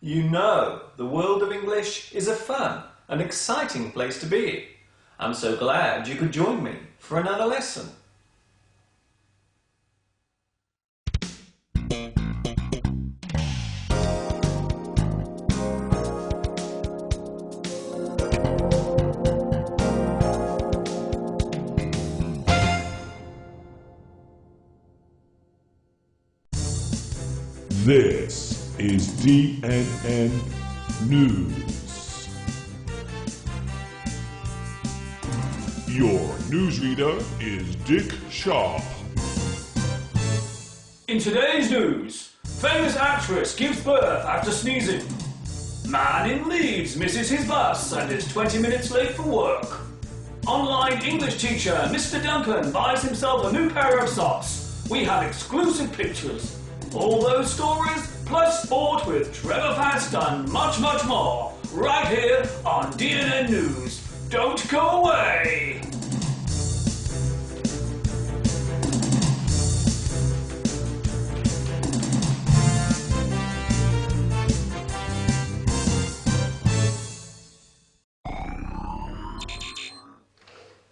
You know, the world of English is a fun and exciting place to be. I'm so glad you could join me for another lesson. This is DNN News. Your newsreader is Dick Shaw. In today's news, famous actress gives birth after sneezing. Man in Leeds misses his bus and is 20 minutes late for work. Online English teacher Misterduncan buys himself a new pair of socks. We have exclusive pictures. All those stories, plus sport with Trevor Fast and much, much more, right here on DNN News. Don't go away!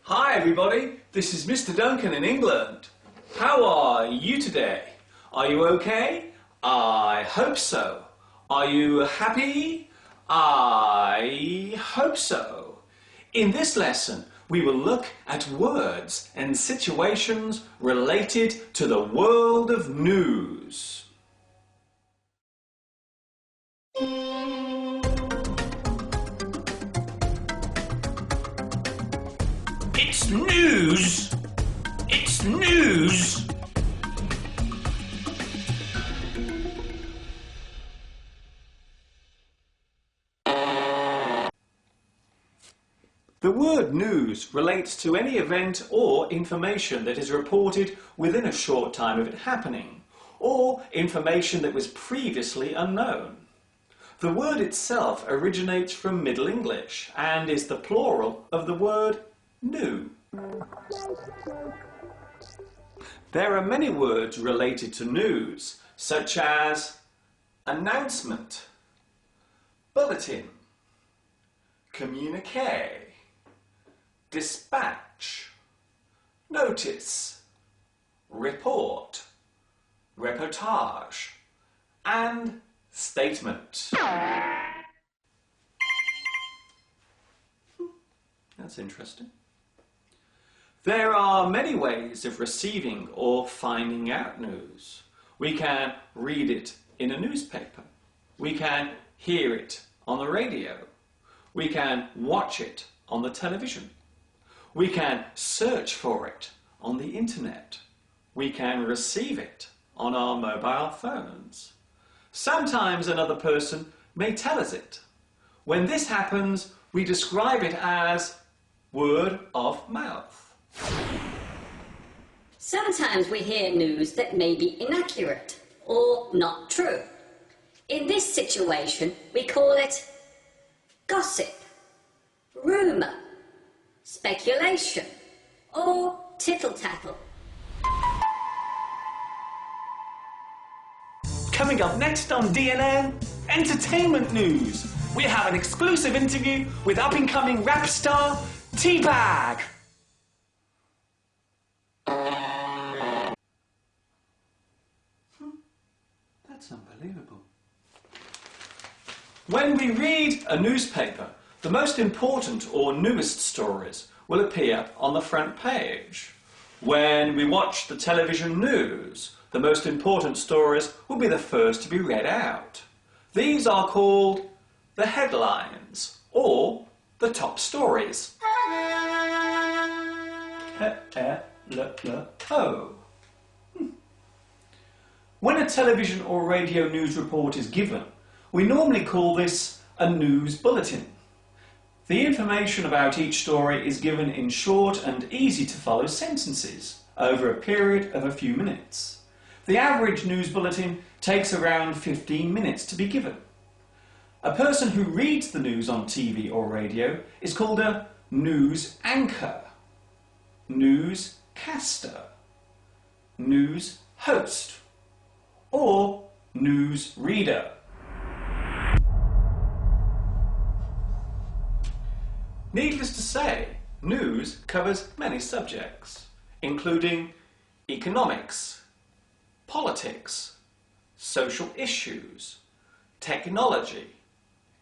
Hi everybody, this is Mr. Duncan in England. How are you today? Are you okay? I hope so. Are you happy? I hope so. In this lesson, we will look at words and situations related to the world of news. It's news! It's news! The word news relates to any event or information that is reported within a short time of it happening, or information that was previously unknown. The word itself originates from Middle English and is the plural of the word new. There are many words related to news, such as announcement, bulletin, communique, dispatch, notice, report, reportage, and statement. That's interesting. There are many ways of receiving or finding out news. We can read it in a newspaper. We can hear it on the radio. We can watch it on the television. We can search for it on the internet. We can receive it on our mobile phones. Sometimes another person may tell us it. When this happens, we describe it as word of mouth. Sometimes we hear news that may be inaccurate or not true. In this situation, we call it gossip, rumour, speculation, or tittle-tattle. Coming up next on DNN, entertainment news. We have an exclusive interview with up-and-coming rap star T-Bag. That's unbelievable. When we read a newspaper, the most important or newest stories will appear on the front page. When we watch the television news, the most important stories will be the first to be read out. These are called the headlines or the top stories. When a television or radio news report is given, we normally call this a news bulletin. The information about each story is given in short and easy to follow sentences over a period of a few minutes. The average news bulletin takes around 15 minutes to be given. A person who reads the news on TV or radio is called a news anchor, newscaster, news host, or news reader. Needless to say, news covers many subjects, including economics, politics, social issues, technology,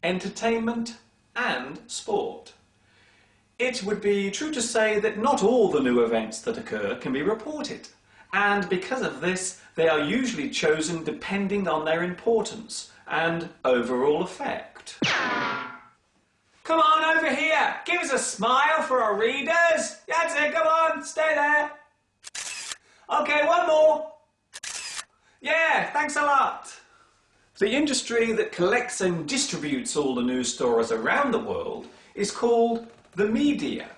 entertainment, and sport. It would be true to say that not all the new events that occur can be reported, and because of this, they are usually chosen depending on their importance and overall effect. Come on over here, give us a smile for our readers. That's it, come on, stay there. Okay, one more. Yeah, thanks a lot. The industry that collects and distributes all the news stories around the world is called the media.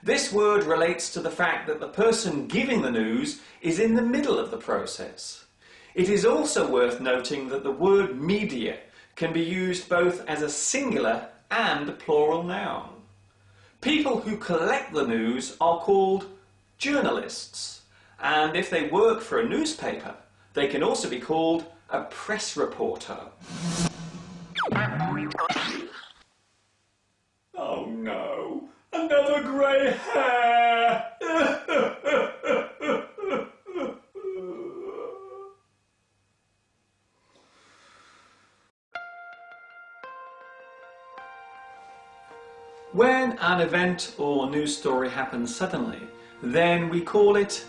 This word relates to the fact that the person giving the news is in the middle of the process. It is also worth noting that the word media can be used both as a singular and a plural noun. People who collect the news are called journalists, and if they work for a newspaper, they can also be called a press reporter. Oh no, another grey hair! When an event or news story happens suddenly, then we call it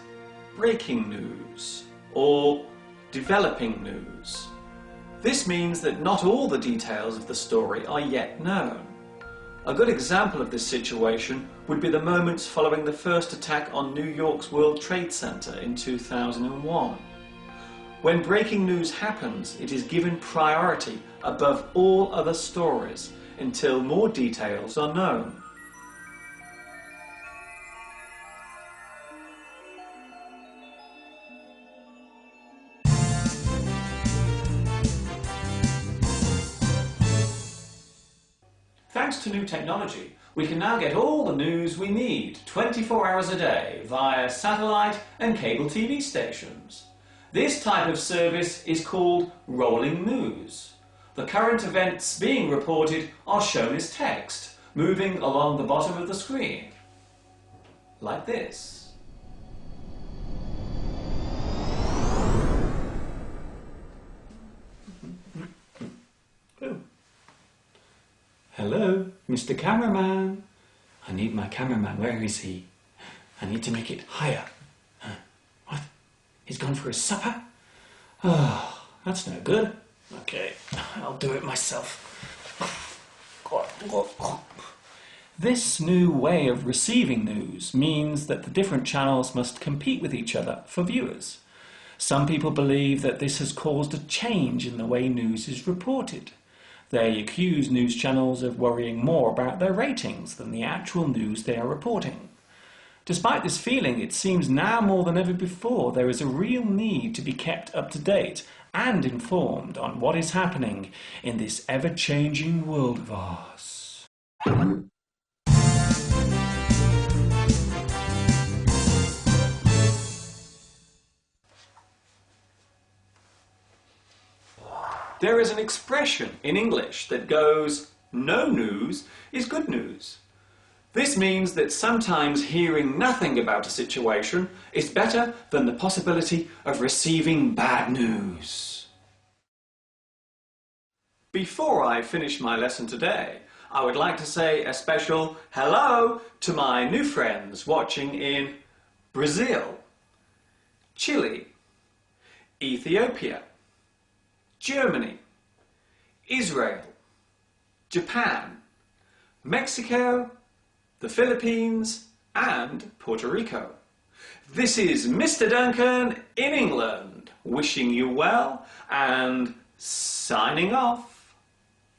breaking news or developing news. This means that not all the details of the story are yet known. A good example of this situation would be the moments following the first attack on New York's World Trade Center in 2001. When breaking news happens, it is given priority above all other stories until more details are known. Thanks to new technology, we can now get all the news we need 24 hours a day via satellite and cable TV stations. This type of service is called rolling news. The current events being reported are shown as text, moving along the bottom of the screen, like this. Oh. Hello, Mr. Cameraman. I need my cameraman. Where is he? I need to make it higher. What? He's gone for his supper? Oh, that's no good. Okay, I'll do it myself. This new way of receiving news means that the different channels must compete with each other for viewers. Some people believe that this has caused a change in the way news is reported. They accuse news channels of worrying more about their ratings than the actual news they are reporting. Despite this feeling, it seems now more than ever before there is a real need to be kept up to date and informed on what is happening in this ever-changing world of ours. There is an expression in English that goes, "No news is good news." This means that sometimes hearing nothing about a situation is better than the possibility of receiving bad news. Before I finish my lesson today, I would like to say a special hello to my new friends watching in Brazil, Chile, Ethiopia, Germany, Israel, Japan, Mexico, the Philippines, and Puerto Rico. This is Mr. Duncan in England, wishing you well and signing off.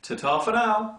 Ta-ta for now.